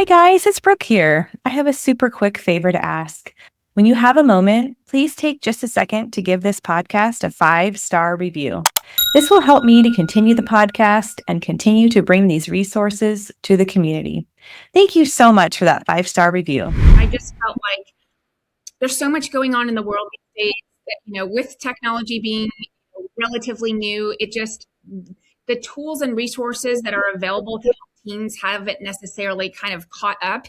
Hi guys, it's Brooke here. I have a super quick favor to ask. When you have a moment, please take just a second to give this podcast a 5-star review. This will help me to continue the podcast and continue to bring these resources to the community. Thank you so much for that 5-star review. I just felt like there's so much going on in the world these days that, with technology being relatively new, the tools and resources that are available to help teens haven't necessarily kind of caught up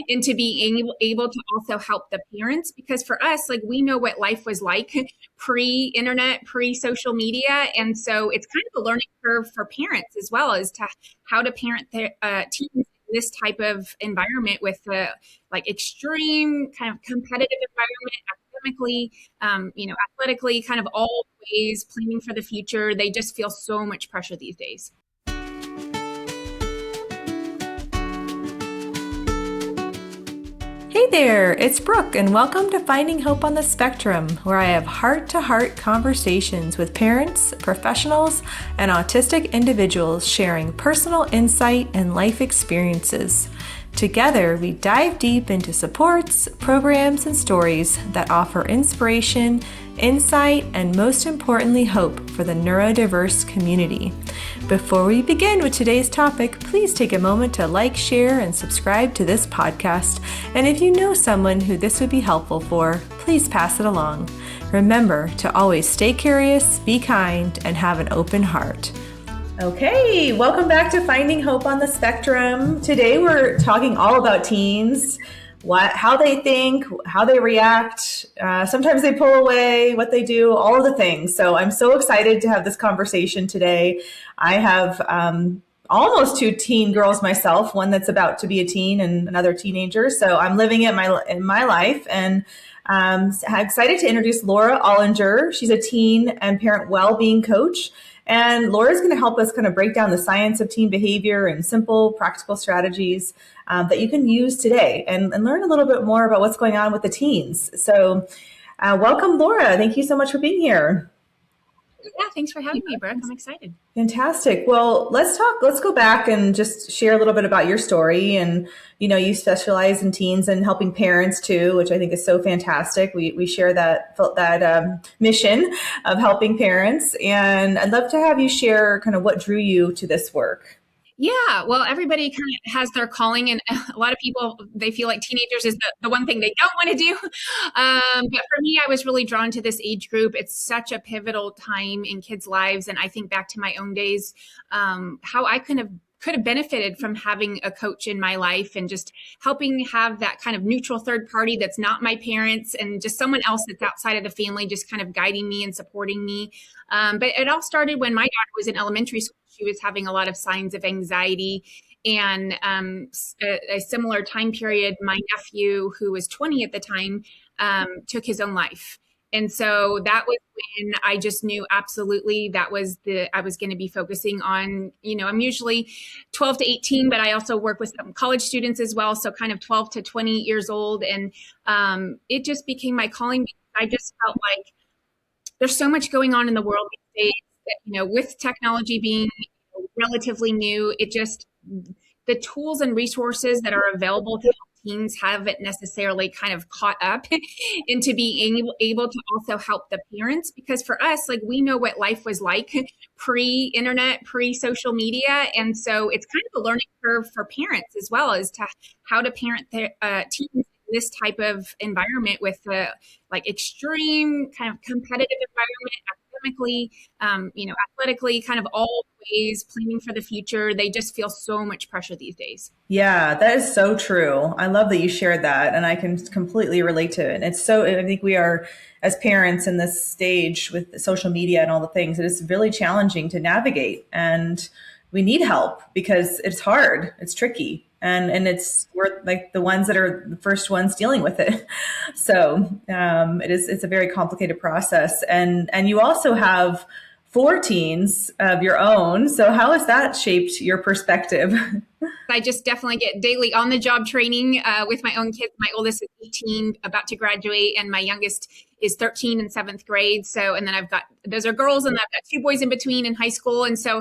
into being able to also help the parents. Because for us, like, we know what life was like pre-internet, pre-social media. And so it's kind of a learning curve for parents as well as to how to parent their teens in this type of environment with like extreme kind of competitive environment, academically, athletically, kind of all ways, planning for the future. They just feel so much pressure these days. Hey there, it's Brooke, and welcome to Finding Hope on the Spectrum, where I have heart-to-heart conversations with parents, professionals, and autistic individuals sharing personal insight and life experiences. Together, we dive deep into supports, programs, and stories that offer inspiration, insight, and most importantly, hope for the neurodiverse community. Before we begin with today's topic, please take a moment to like, share, and subscribe to this podcast. And if you know someone who this would be helpful for, please pass it along. Remember to always stay curious, be kind, and have an open heart. Okay, welcome back to Finding Hope on the Spectrum. Today we're talking all about teens, how they think, how they react. Sometimes they pull away, what they do, all of the things. So I'm so excited to have this conversation today. I have almost 2 teen girls myself, one that's about to be a teen and another teenager. So I'm living it in my life, and I'm excited to introduce Laura Ollinger. She's a teen and parent wellbeing coach. And Laura's going to help us kind of break down the science of teen behavior and simple, practical strategies that you can use today and learn a little bit more about what's going on with the teens. So welcome, Laura. Thank you so much for being here. Yeah, thanks for having me, Brooke. I'm excited. Fantastic. Well, let's go back and just share a little bit about your story. And, you specialize in teens and helping parents too, which I think is so fantastic. We share that mission of helping parents. And I'd love to have you share kind of what drew you to this work. Yeah, well, everybody kind of has their calling, and a lot of people, they feel like teenagers is the one thing they don't want to do. But for me, I was really drawn to this age group. It's such a pivotal time in kids' lives. And I think back to my own days, how I could have benefited from having a coach in my life and just helping have that kind of neutral third party that's not my parents and just someone else that's outside of the family, just kind of guiding me and supporting me. But it all started when my daughter was in elementary school. She was having a lot of signs of anxiety. And a similar time period, my nephew, who was 20 at the time, took his own life. And so that was when I just knew absolutely I was going to be focusing on, I'm usually 12 to 18, but I also work with some college students as well. So kind of 12 to 20 years old. And it just became my calling. I just felt like there's so much going on in the world these days that, with technology being relatively new, the tools and resources that are available to help teens haven't necessarily kind of caught up into being able to also help the parents. Because for us, like, we know what life was like pre-internet, pre-social media. And so it's kind of a learning curve for parents as well as to how to parent their teens in this type of environment with like extreme kind of competitive environment, academically, athletically, kind of all ways, planning for the future. They just feel so much pressure these days. Yeah, that is so true. I love that you shared that, and I can completely relate to it. I think we are, as parents in this stage with social media and all the things, it is really challenging to navigate, and we need help because it's hard, it's tricky. And we're like the ones that are the first ones dealing with it. So it's a very complicated process. And you also have 4 teens of your own. So how has that shaped your perspective? I just definitely get daily on the job training with my own kids. My oldest is 18, about to graduate, and my youngest is 13 in 7th grade. So, and then those are girls, and I've got 2 boys in between in high school. And so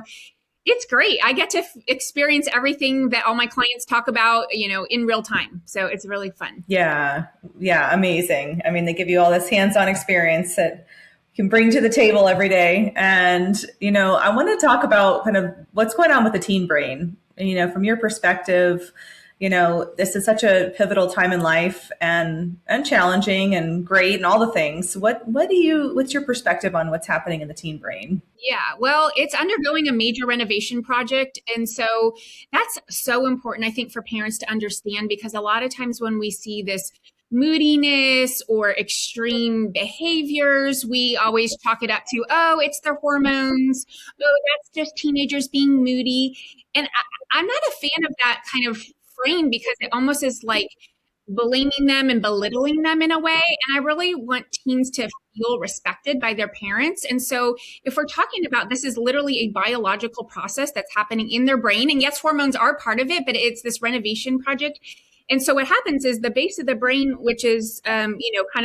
It's great. I get to experience everything that all my clients talk about, in real time. So it's really fun. Yeah. Yeah. Amazing. I mean, they give you all this hands-on experience that you can bring to the table every day. And, I want to talk about kind of what's going on with the teen brain, from your perspective. This is such a pivotal time in life and challenging and great and all the things. What's your perspective on what's happening in the teen brain? Yeah, well, it's undergoing a major renovation project. And so that's so important, I think, for parents to understand, because a lot of times when we see this moodiness or extreme behaviors, we always chalk it up to, oh, it's their hormones. Oh, that's just teenagers being moody. And I'm not a fan of that kind of frame, because it almost is like blaming them and belittling them in a way. And I really want teens to feel respected by their parents. And so if we're talking about, this is literally a biological process that's happening in their brain. And yes, hormones are part of it, but it's this renovation project. And so what happens is the base of the brain, which is, kind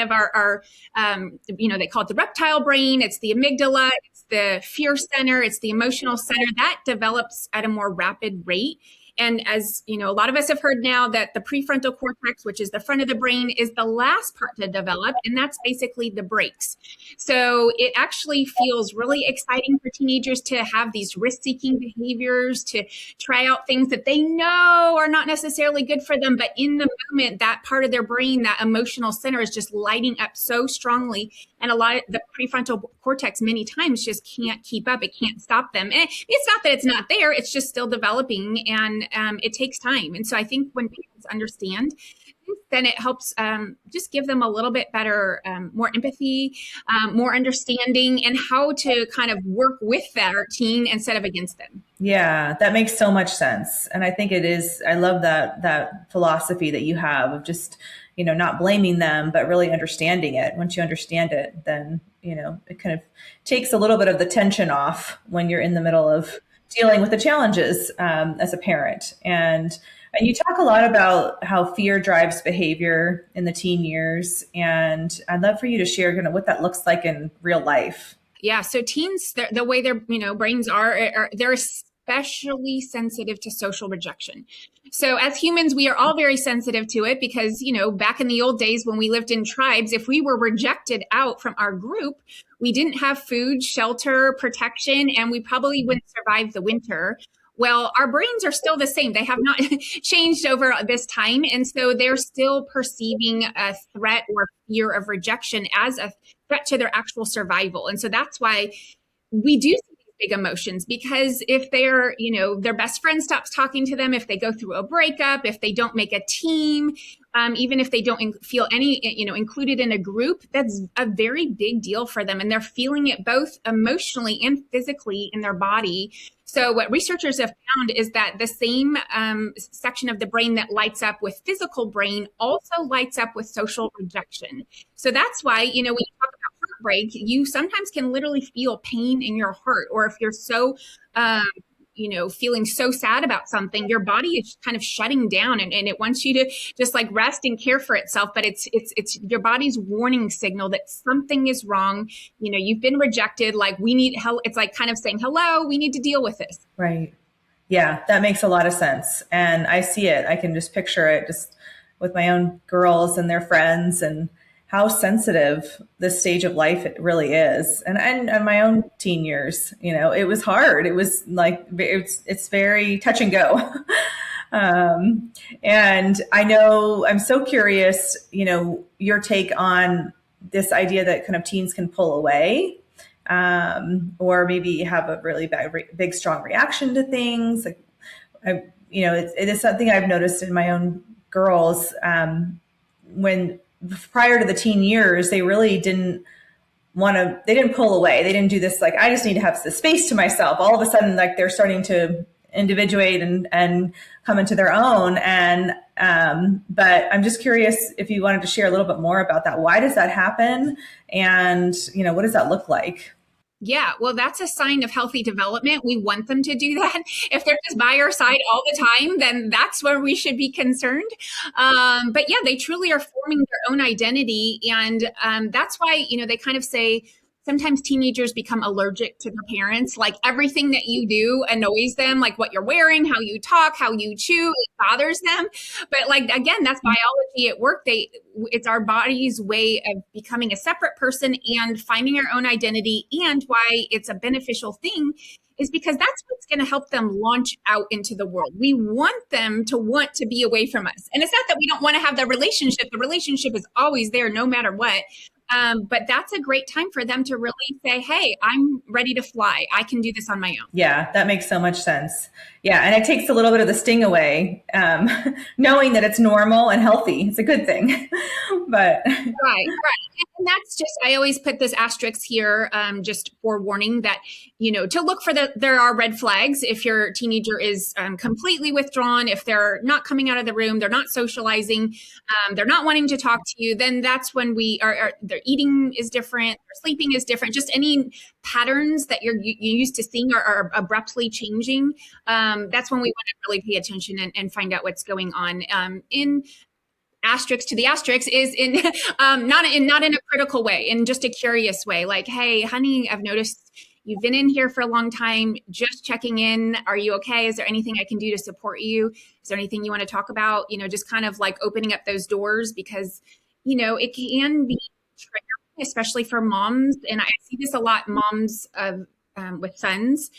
of our they call it the reptile brain. It's the amygdala, it's the fear center, it's the emotional center that develops at a more rapid rate. And as a lot of us have heard now, that the prefrontal cortex, which is the front of the brain, is the last part to develop. And that's basically the brakes. So it actually feels really exciting for teenagers to have these risk-seeking behaviors, to try out things that they know are not necessarily good for them. But in the moment, that part of their brain, that emotional center, is just lighting up so strongly. And a lot of the prefrontal cortex many times just can't keep up. It can't stop them. And it's not that it's not there. It's just still developing, and it takes time. And so I think when parents understand, then it helps just give them a little bit better, more empathy, more understanding, and how to kind of work with their teen instead of against them. Yeah, that makes so much sense. And I think it is, I love that philosophy that you have of just, not blaming them, but really understanding it. Once you understand it, then, it kind of takes a little bit of the tension off when you're in the middle of dealing with the challenges as a parent. And you talk a lot about how fear drives behavior in the teen years. And I'd love for you to share kind of what that looks like in real life. Yeah. So teens, the way their brains are, they're especially sensitive to social rejection. So as humans, we are all very sensitive to it, because, back in the old days when we lived in tribes, if we were rejected out from our group, we didn't have food, shelter, protection, and we probably wouldn't survive the winter. Well, our brains are still the same. They have not changed over this time. And so they're still perceiving a threat or fear of rejection as a threat to their actual survival. And so that's why we do see these big emotions, because if they're, their best friend stops talking to them, if they go through a breakup, if they don't make a team, even if they don't feel any, included in a group, that's a very big deal for them. And they're feeling it both emotionally and physically in their body. So what researchers have found is that the same section of the brain that lights up with physical brain also lights up with social rejection. So that's why, when you talk about heartbreak, you sometimes can literally feel pain in your heart. Or if you're so, feeling so sad about something, your body is kind of shutting down, and it wants you to just like rest and care for itself. But it's your body's warning signal that something is wrong. You've been rejected. Like, we need help. It's like kind of saying, hello, we need to deal with this. Right. Yeah, that makes a lot of sense. And I see it. I can just picture it just with my own girls and their friends, and how sensitive this stage of life it really is. And my own teen years, it was hard. It was like, it's very touch and go. And I know, I'm so curious, your take on this idea that kind of teens can pull away, or maybe have a really big, strong reaction to things. Like, it is something I've noticed in my own girls, when prior to the teen years, they really didn't they didn't pull away. They didn't do this, like, I just need to have the space to myself. All of a sudden, like, they're starting to individuate and come into their own. And, but I'm just curious if you wanted to share a little bit more about that. Why does that happen? And, what does that look like? Yeah, well, that's a sign of healthy development. We want them to do that. If they're just by our side all the time, then that's where we should be concerned. But yeah, they truly are forming their own identity. And that's why, they kind of say sometimes teenagers become allergic to their parents. Like everything that you do annoys them, like what you're wearing, how you talk, how you chew, it bothers them. But like, again, that's biology at work. It's our body's way of becoming a separate person and finding our own identity. And why it's a beneficial thing is because that's what's going to help them launch out into the world. We want them to want to be away from us. And it's not that we don't want to have the relationship. The relationship is always there no matter what. But that's a great time for them to really say, hey, I'm ready to fly. I can do this on my own. Yeah, that makes so much sense. Yeah. And it takes a little bit of the sting away, knowing that it's normal and healthy. It's a good thing. But right. And that's just, I always put this asterisk here, just forewarning that, to look for there are red flags. If your teenager is completely withdrawn, if they're not coming out of the room, they're not socializing, they're not wanting to talk to you, then that's when their eating is different, their sleeping is different, just any patterns that you used to seeing are abruptly changing. That's when we want to really pay attention and find out what's going on. In asterisk to the asterisk is in not in a critical way, in just a curious way. Like, hey, honey, I've noticed you've been in here for a long time. Just checking in. Are you okay? Is there anything I can do to support you? Is there anything you want to talk about? Just kind of like opening up those doors, because it can be triggering, especially for moms. And I see this a lot, moms of with sons.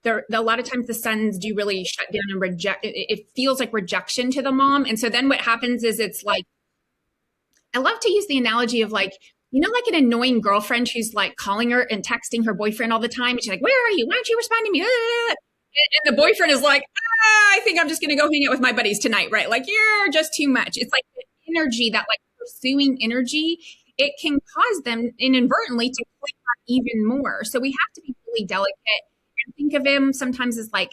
A lot of times the sons do really shut down and reject. It feels like rejection to the mom. And so then what happens is it's like, I love to use the analogy of like, like an annoying girlfriend who's like calling her and texting her boyfriend all the time. And she's like, where are you? Why don't you respond to me? And the boyfriend is like, I think I'm just going to go hang out with my buddies tonight. Right. Like, you're just too much. It's like the energy, that like pursuing energy, it can cause them inadvertently to click on even more. So we have to be really delicate. Think of him sometimes as like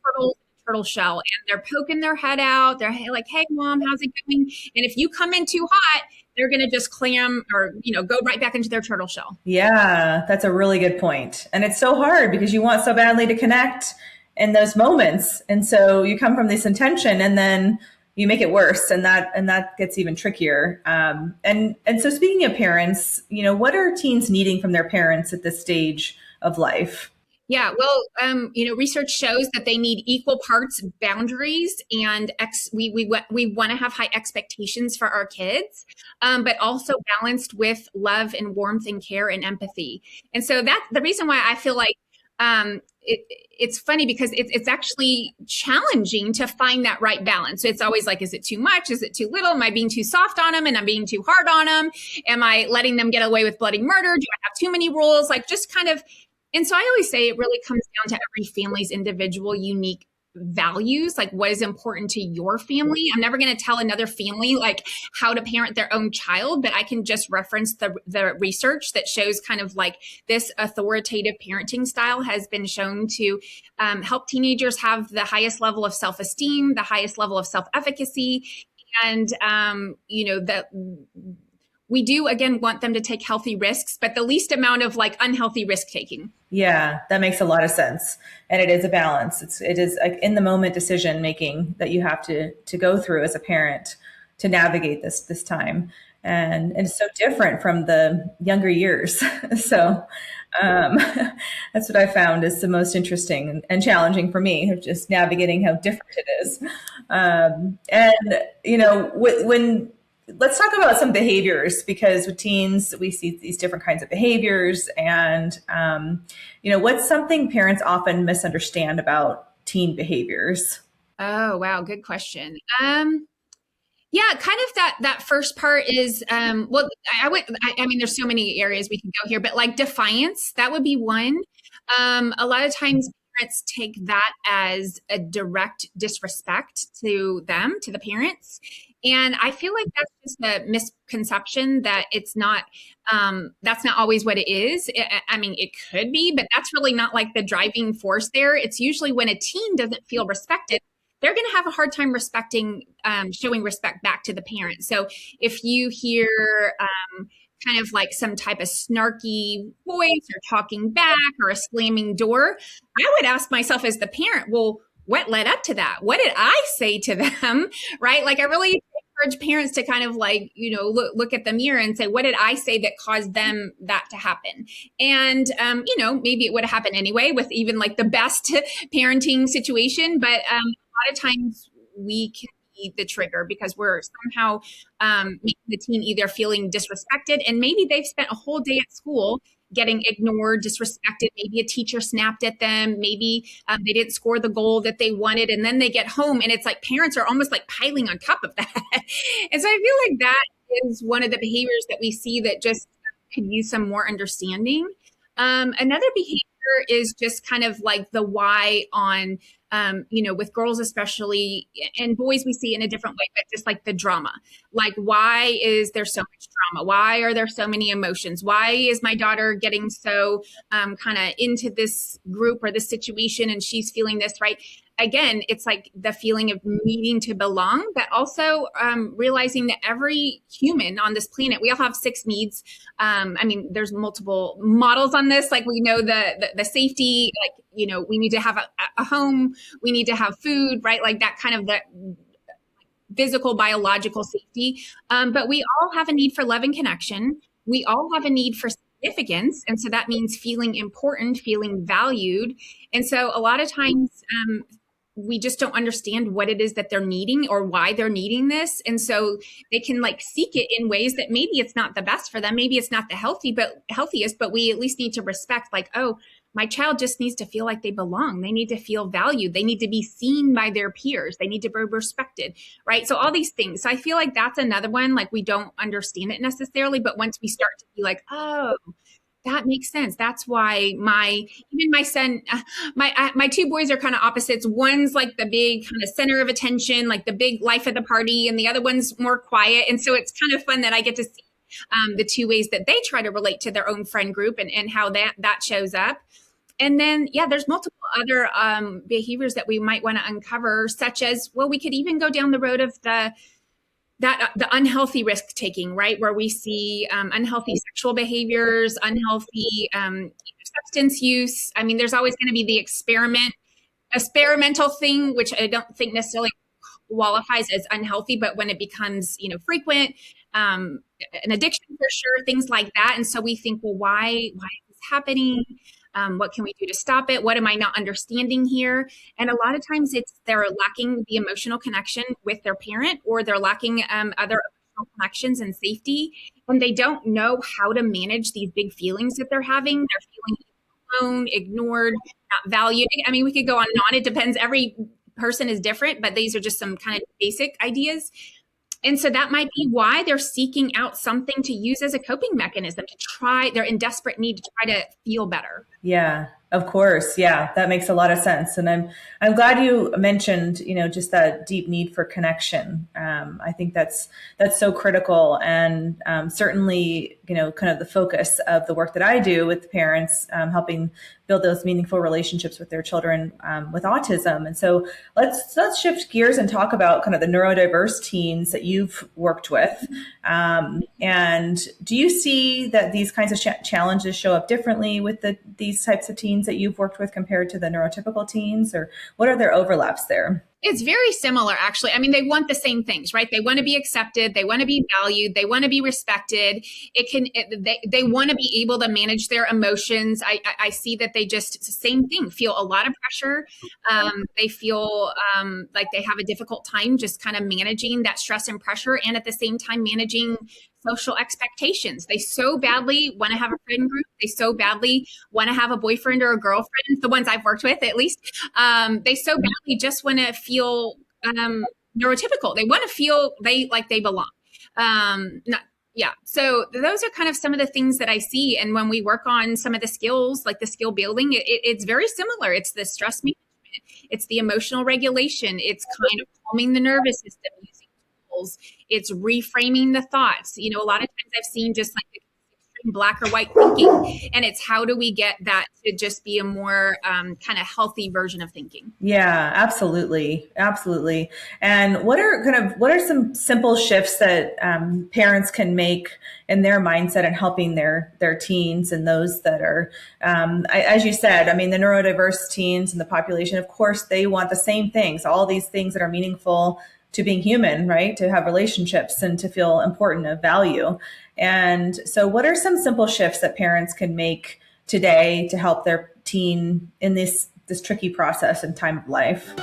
turtles in a turtle shell, and they're poking their head out. They're like, hey, mom, how's it going? And if you come in too hot, they're going to just clam or, go right back into their turtle shell. Yeah, that's a really good point. And it's so hard because you want so badly to connect in those moments. And so you come from this intention and then you make it worse. And that gets even trickier. And so speaking of parents, what are teens needing from their parents at this stage of life? Yeah, well, research shows that they need equal parts boundaries, and we want to have high expectations for our kids, but also balanced with love and warmth and care and empathy. And so that's the reason why I feel like it's funny, because it's actually challenging to find that right balance. So it's always like, is it too much? Is it too little? Am I being too soft on them and I'm being too hard on them? Am I letting them get away with bloody murder? Do I have too many rules? Like, just kind of. And so I always say it really comes down to every family's individual unique values, like what is important to your family. I'm never going to tell another family like how to parent their own child, but I can just reference the research that shows kind of like this authoritative parenting style has been shown to help teenagers have the highest level of self-esteem, the highest level of self-efficacy, and that we do, again, want them to take healthy risks, but the least amount of like unhealthy risk taking. Yeah, that makes a lot of sense. And it is a balance. It is like in the moment decision making that you have to go through as a parent to navigate this time. And it's so different from the younger years. So that's what I found is the most interesting and challenging for me, just navigating how different it is. When let's talk about some behaviors, because with teens, we see these different kinds of behaviors. And, what's something parents often misunderstand about teen behaviors? Oh, wow. Good question. Yeah, kind of that first part is, there's so many areas we can go here, but like defiance, that would be one. A lot of times parents take that as a direct disrespect to them, to the parents. And I feel like that's just a misconception that it's not, that's not always what it is. It could be, but that's really not like the driving force there. It's usually when a teen doesn't feel respected, they're going to have a hard time showing respect back to the parent. So if you hear kind of like some type of snarky voice or talking back or a slamming door, I would ask myself as the parent, well, what led up to that? What did I say to them? Right? Like I really take encourage parents to kind of like, look at the mirror and say, what did I say that caused them that to happen? And, maybe it would have happened anyway with even like the best parenting situation. But a lot of times we can be the trigger because we're somehow making the teen either feeling disrespected, and maybe they've spent a whole day at school getting ignored, disrespected. Maybe a teacher snapped at them. Maybe they didn't score the goal that they wanted. And then they get home and it's like parents are almost like piling on top of that. And so I feel like that is one of the behaviors that we see that just could use some more understanding. Another behavior is just kind of like the why on, with girls especially, and boys we see in a different way, but just like the drama. Like, why is there so much drama? Why are there so many emotions? Why is my daughter getting so kind of into this group or this situation and she's feeling this, right? Again, it's like the feeling of needing to belong, but also realizing that every human on this planet, we all have 6 needs. There's multiple models on this. Like we know the safety, like, we need to have a home, we need to have food, right? Like that kind of the physical, biological safety. But we all have a need for love and connection. We all have a need for significance. And so that means feeling important, feeling valued. And so a lot of times, we just don't understand what it is that they're needing or why they're needing this. And so they can like seek it in ways that maybe it's not the best for them. Maybe it's not the healthiest, but we at least need to respect like, oh, my child just needs to feel like they belong. They need to feel valued. They need to be seen by their peers. They need to be respected, right? So all these things. So I feel like that's another one, like we don't understand it necessarily, but once we start to be like, oh, that makes sense. That's why my son, my 2 boys are kind of opposites. One's like the big kind of center of attention, like the big life of the party, and the other one's more quiet. And so it's kind of fun that I get to see the 2 ways that they try to relate to their own friend group and how that shows up. And then, there's multiple other behaviors that we might want to uncover, such as, well, we could even go down the road of the unhealthy risk taking, right? Where we see unhealthy sexual behaviors, unhealthy substance use. I mean, there's always going to be the experimental thing, which I don't think necessarily qualifies as unhealthy, but when it becomes, frequent, an addiction for sure, things like that. And so we think, well, why is this happening? What can we do to stop it? What am I not understanding here? And a lot of times they're lacking the emotional connection with their parent, or they're lacking other emotional connections and safety. And they don't know how to manage these big feelings that they're having. They're feeling alone, ignored, not valued. I mean, we could go on and on. It depends. Every person is different, but these are just some kind of basic ideas. And so that might be why they're seeking out something to use as a coping mechanism they're in desperate need to try to feel better. Yeah, of course. Yeah, that makes a lot of sense. And I'm glad you mentioned, just that deep need for connection. I think that's so critical, and certainly, kind of the focus of the work that I do with parents, helping build those meaningful relationships with their children with autism. And so let's shift gears and talk about kind of the neurodiverse teens that you've worked with. And do you see that these kinds of challenges show up differently with these types of teens that you've worked with compared to the neurotypical teens, or what are their overlaps there? It's very similar, actually. I mean, they want the same things, right? They want to be accepted. They want to be valued. They want to be respected. They want to be able to manage their emotions. I see that they just, same thing, feel a lot of pressure. They feel like they have a difficult time just kind of managing that stress and pressure, and at the same time managing social expectations. They so badly want to have a friend group. They so badly want to have a boyfriend or a girlfriend, the ones I've worked with at least. They so badly just want to feel neurotypical. They want to feel they belong. So those are kind of some of the things that I see. And when we work on some of the skills, like the skill building, it's very similar. It's the stress management. It's the emotional regulation. It's kind of calming the nervous system, using tools. It's reframing the thoughts. A lot of times I've seen just like extreme black or white thinking, and it's how do we get that to just be a more kind of healthy version of thinking? Yeah, absolutely. Absolutely. And what are some simple shifts that parents can make in their mindset and helping their teens and those that are, as you said, I mean, the neurodiverse teens and the population, of course, they want the same things, all these things that are meaningful to being human, right? To have relationships and to feel important, of value. And so what are some simple shifts that parents can make today to help their teen in this tricky process and time of life?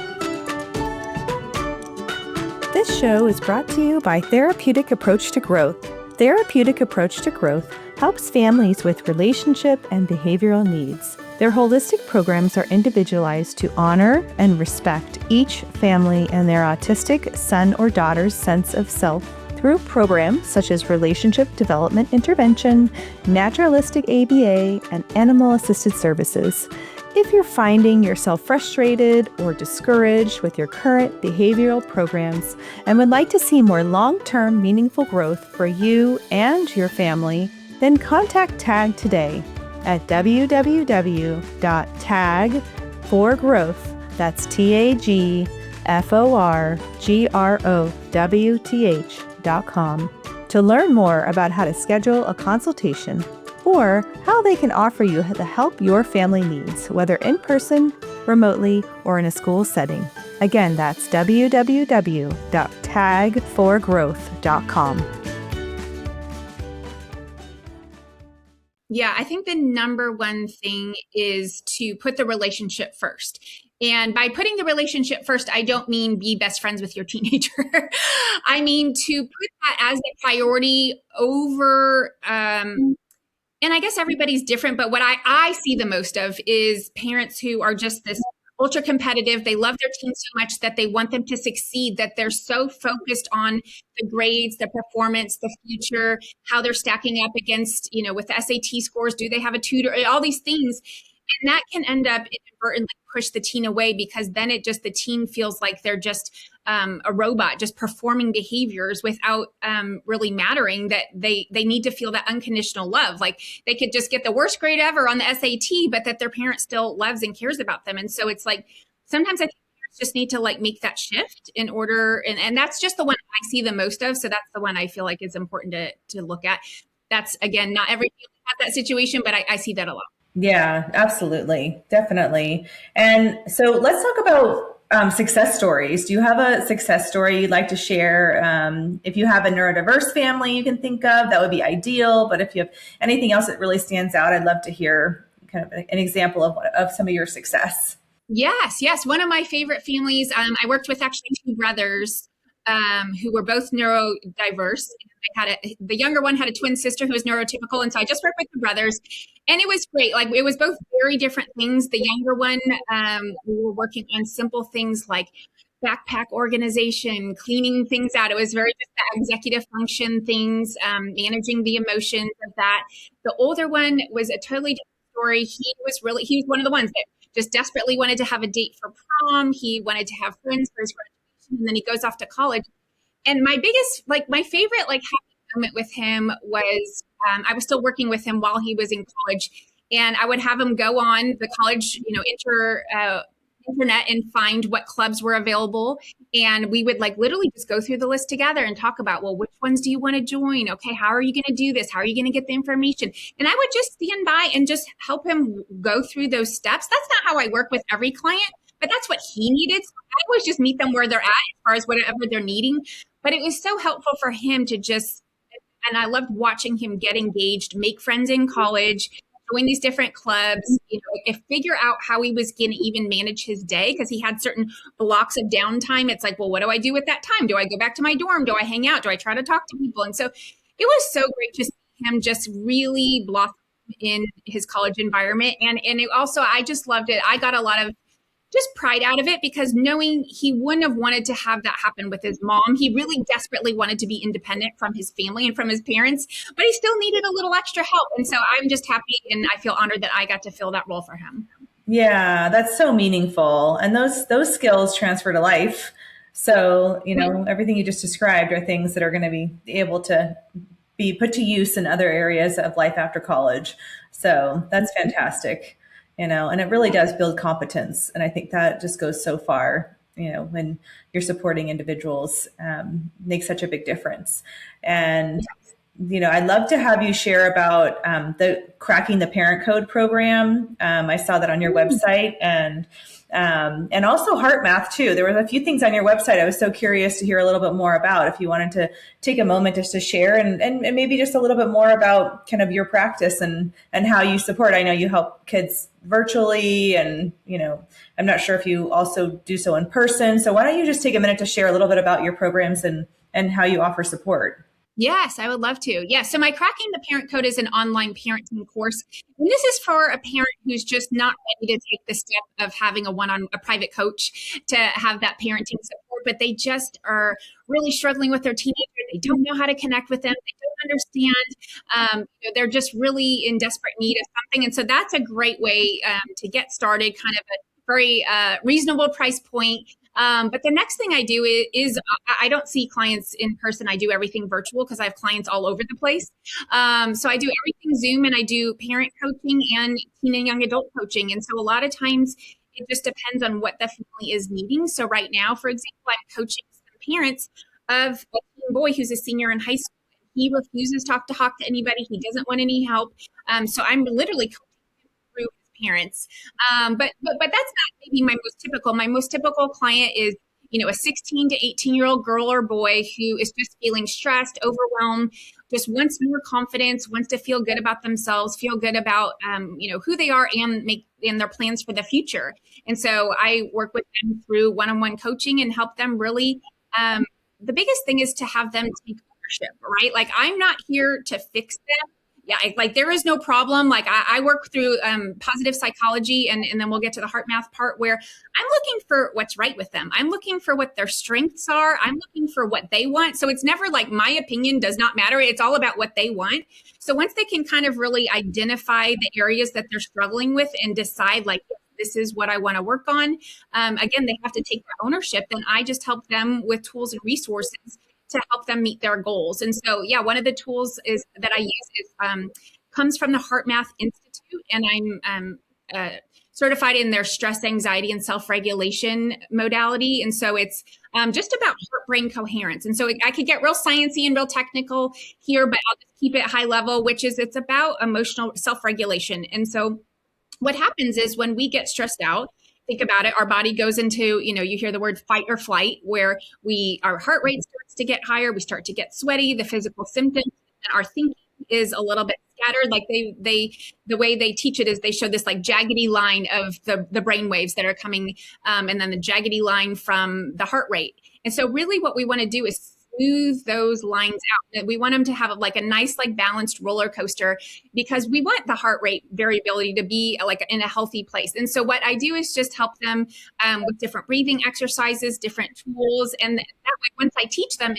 This show is brought to you by Therapeutic Approach to Growth. Therapeutic Approach to Growth helps families with relationship and behavioral needs. Their holistic programs are individualized to honor and respect each family and their autistic son or daughter's sense of self through programs such as relationship development intervention, naturalistic ABA, and animal-assisted services. If you're finding yourself frustrated or discouraged with your current behavioral programs and would like to see more long-term meaningful growth for you and your family, then contact TAG today at www.tagforgrowth, that's TAGFORGROWTH.com, to learn more about how to schedule a consultation or how they can offer you the help your family needs, whether in person, remotely, or in a school setting. Again, that's www.tagforgrowth.com. Yeah, I think the number one thing is to put the relationship first. And by putting the relationship first, I don't mean be best friends with your teenager. I mean to put that as a priority over, and I guess everybody's different, but what I see the most of is parents who are just this ultra competitive. They love their team so much that they want them to succeed, that they're so focused on the grades, the performance, the future, how they're stacking up against, with the SAT scores, do they have a tutor, all these things. And that can end up inadvertently push the teen away, because then the teen feels like they're just a robot, just performing behaviors without really mattering that they need to feel that unconditional love. Like they could just get the worst grade ever on the SAT, but that their parent still loves and cares about them. And so it's like, sometimes I think parents just need to make that shift in order. And that's just the one I see the most of. So that's the one I feel like is important to look at. That's, again, not every family has that situation, but I see that a lot. Yeah, absolutely. Definitely. And so let's talk about success stories. Do you have a success story you'd like to share? If you have a neurodiverse family you can think of, that would be ideal. But if you have anything else that really stands out, I'd love to hear kind of an example of some of your success. Yes. One of my favorite families, I worked with actually two brothers who were both neurodiverse. The younger one had a twin sister who was neurotypical. And so I just worked with the brothers, and it was great. Like, it was both very different things. The younger one, we were working on simple things like backpack organization, cleaning things out. It was very just the executive function things, managing the emotions of that. The older one was a totally different story. He was one of the ones that just desperately wanted to have a date for prom. He wanted to have friends for his graduation, and then he goes off to college. And my favorite happy moment with him was I was still working with him while he was in college, and I would have him go on the college, internet and find what clubs were available. And we would literally just go through the list together and talk about, well, which ones do you want to join? Okay, how are you going to do this? How are you going to get the information? And I would just stand by and just help him go through those steps. That's not how I work with every client, but that's what he needed. So I always just meet them where they're at as far as whatever they're needing. But it was so helpful for him to and I loved watching him get engaged, make friends in college, join these different clubs, figure out how he was going to even manage his day, because he had certain blocks of downtime. It's like, well, what do I do with that time? Do I go back to my dorm? Do I hang out? Do I try to talk to people? And so it was so great to see him just really blossom in his college environment. And it also, I just loved it. I got a lot of just pride out of it, because knowing he wouldn't have wanted to have that happen with his mom. He really desperately wanted to be independent from his family and from his parents, but he still needed a little extra help. And so I'm just happy, and I feel honored that I got to fill that role for him. Yeah, that's so meaningful. And those skills transfer to life. So, everything you just described are things that are going to be able to be put to use in other areas of life after college. So that's fantastic. And it really does build competence. And I think that just goes so far, when you're supporting individuals, makes such a big difference. And I'd love to have you share about the Cracking the Parent Code program. I saw that on your website, and also HeartMath too. There were a few things on your website I was so curious to hear a little bit more about. If you wanted to take a moment just to share, and maybe just a little bit more about kind of your practice and how you support. I know you help kids virtually, and I'm not sure if you also do so in person. So why don't you just take a minute to share a little bit about your programs and how you offer support? Yes, I would love to. Yeah. So my Cracking the Parent Code is an online parenting course. And this is for a parent who's just not ready to take the step of having a private coach to have that parenting support, but they just are really struggling with their teenager. They don't know how to connect with them. They don't understand. They're just really in desperate need of something. And so that's a great way to get started, kind of a very reasonable price point. But the next thing I do is I don't see clients in person. I do everything virtual because I have clients all over the place. So I do everything Zoom, and I do parent coaching and teen and young adult coaching. And so a lot of times it just depends on what the family is needing. So right now, for example, I'm coaching some parents of a teen boy who's a senior in high school. He refuses to talk to anybody. He doesn't want any help. So I'm literally coaching him through parents. But that's not maybe my most typical. My most typical client is, a 16 to 18-year-old girl or boy who is just feeling stressed, overwhelmed, just wants more confidence, wants to feel good about themselves, feel good about, who they are and their plans for the future. And so I work with them through one-on-one coaching and help them really, the biggest thing is to have them take ownership, right? Like, I'm not here to fix them. Yeah, like there is no problem. Like I work through positive psychology, and then we'll get to the HeartMath part where I'm looking for what's right with them. I'm looking for what their strengths are. I'm looking for what they want. So it's never like my opinion does not matter. It's all about what they want. So once they can kind of really identify the areas that they're struggling with and decide like, this is what I want to work on. Again, they have to take their ownership. Then I just help them with tools and resources to help them meet their goals. And so, yeah, one of the tools that I use is comes from the HeartMath Institute, and I'm certified in their stress, anxiety, and self-regulation modality. And so it's just about heart-brain coherence. And so I could get real sciencey and real technical here, but I'll just keep it high level, which is it's about emotional self-regulation. And so what happens is when we get stressed out, think about it, our body goes into, you hear the word fight or flight, where our heart rate starts to get higher, we start to get sweaty, the physical symptoms, and our thinking is a little bit scattered. Like the way they teach it is they show this like jaggedy line of the brain waves that are coming, and then the jaggedy line from the heart rate. And so really what we want to do is smooth those lines out. We want them to have like a nice, like balanced roller coaster, because we want the heart rate variability to be like in a healthy place. And so what I do is just help them with different breathing exercises, different tools. And that way, once I teach them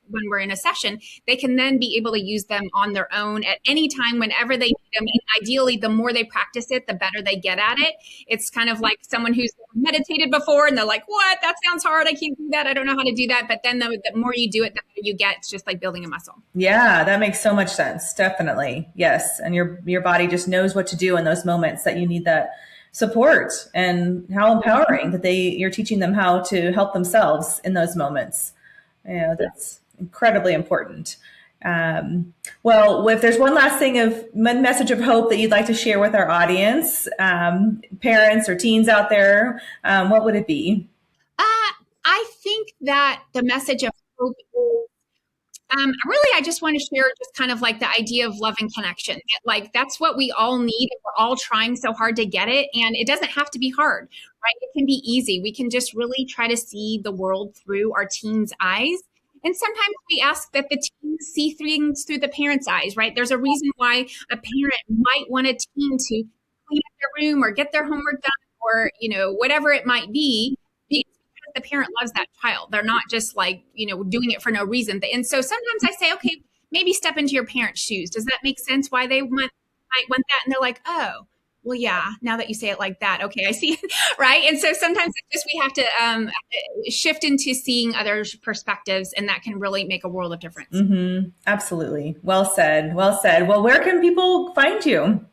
when we're in a session, they can then be able to use them on their own at any time, whenever they need them. And ideally, the more they practice it, the better they get at it. It's kind of like someone who's meditated before and they're like, what? That sounds hard. I can't do that. I don't know how to do that. But then the more you do it, the better you get. It's just like building a muscle. Yeah, that makes so much sense. Definitely. Yes. And your body just knows what to do in those moments that you need that support, and how empowering that you're teaching them how to help themselves in those moments. That's incredibly important. Well, if there's one last message of hope that you'd like to share with our audience, parents or teens out there, what would it be? I think that the message of hope is, I just want to share just kind of like the idea of love and connection. Like that's what we all need. We're all trying so hard to get it, and it doesn't have to be hard, right? It can be easy. We can just really try to see the world through our teens' eyes. And sometimes we ask that the teens see things through the parents' eyes, right? There's a reason why a parent might want a teen to clean up their room or get their homework done, or, whatever it might be. Because the parent loves that child. They're not just like, doing it for no reason. And so sometimes I say, okay, maybe step into your parents' shoes. Does that make sense why they might want that? And they're like, oh, well, yeah, now that you say it like that, okay, I see it, right? And so sometimes it's just we have to shift into seeing others' perspectives, and that can really make a world of difference. Mm-hmm. Absolutely. Well said. Well said. Well, where can people find you?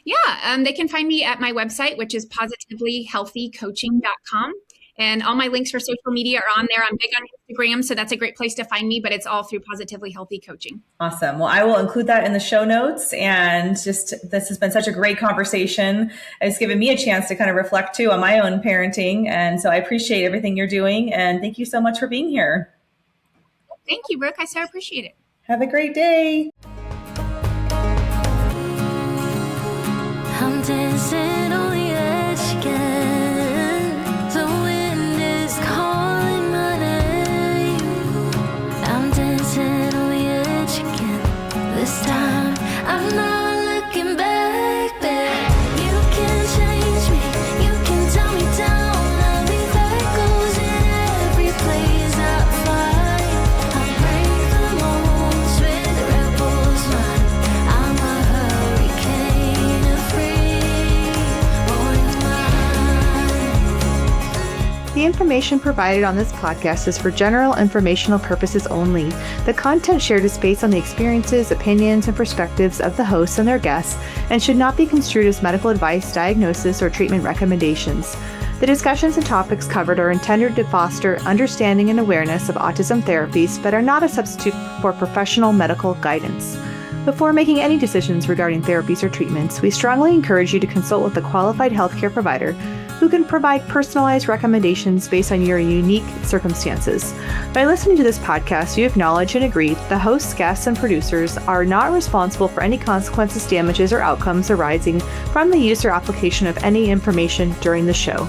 Yeah, they can find me at my website, which is positivelyhealthycoaching.com. And all my links for social media are on there. I'm big on Instagram, so that's a great place to find me, but it's all through Positively Healthy Coaching. Awesome. Well, I will include that in the show notes. And just, this has been such a great conversation. It's given me a chance to kind of reflect too on my own parenting. And so I appreciate everything you're doing. And thank you so much for being here. Thank you, Brooke. I so appreciate it. Have a great day. I'm dancing on the edge again. The wind is calling my name. I'm dancing on the edge again. This time I'm not looking back there. You can change me, you can tell me down. I'll leave echoes in every place I find. I'll break the molds with rebels mind. I'm a hurricane of free morning mind. The information provided on this podcast is for general informational purposes only. The content shared is based on the experiences, opinions, and perspectives of the hosts and their guests and should not be construed as medical advice, diagnosis, or treatment recommendations. The discussions and topics covered are intended to foster understanding and awareness of autism therapies, but are not a substitute for professional medical guidance. Before making any decisions regarding therapies or treatments, we strongly encourage you to consult with a qualified healthcare provider who can provide personalized recommendations based on your unique circumstances. By listening to this podcast, you acknowledge and agree that the hosts, guests, and producers are not responsible for any consequences, damages, or outcomes arising from the use or application of any information during the show.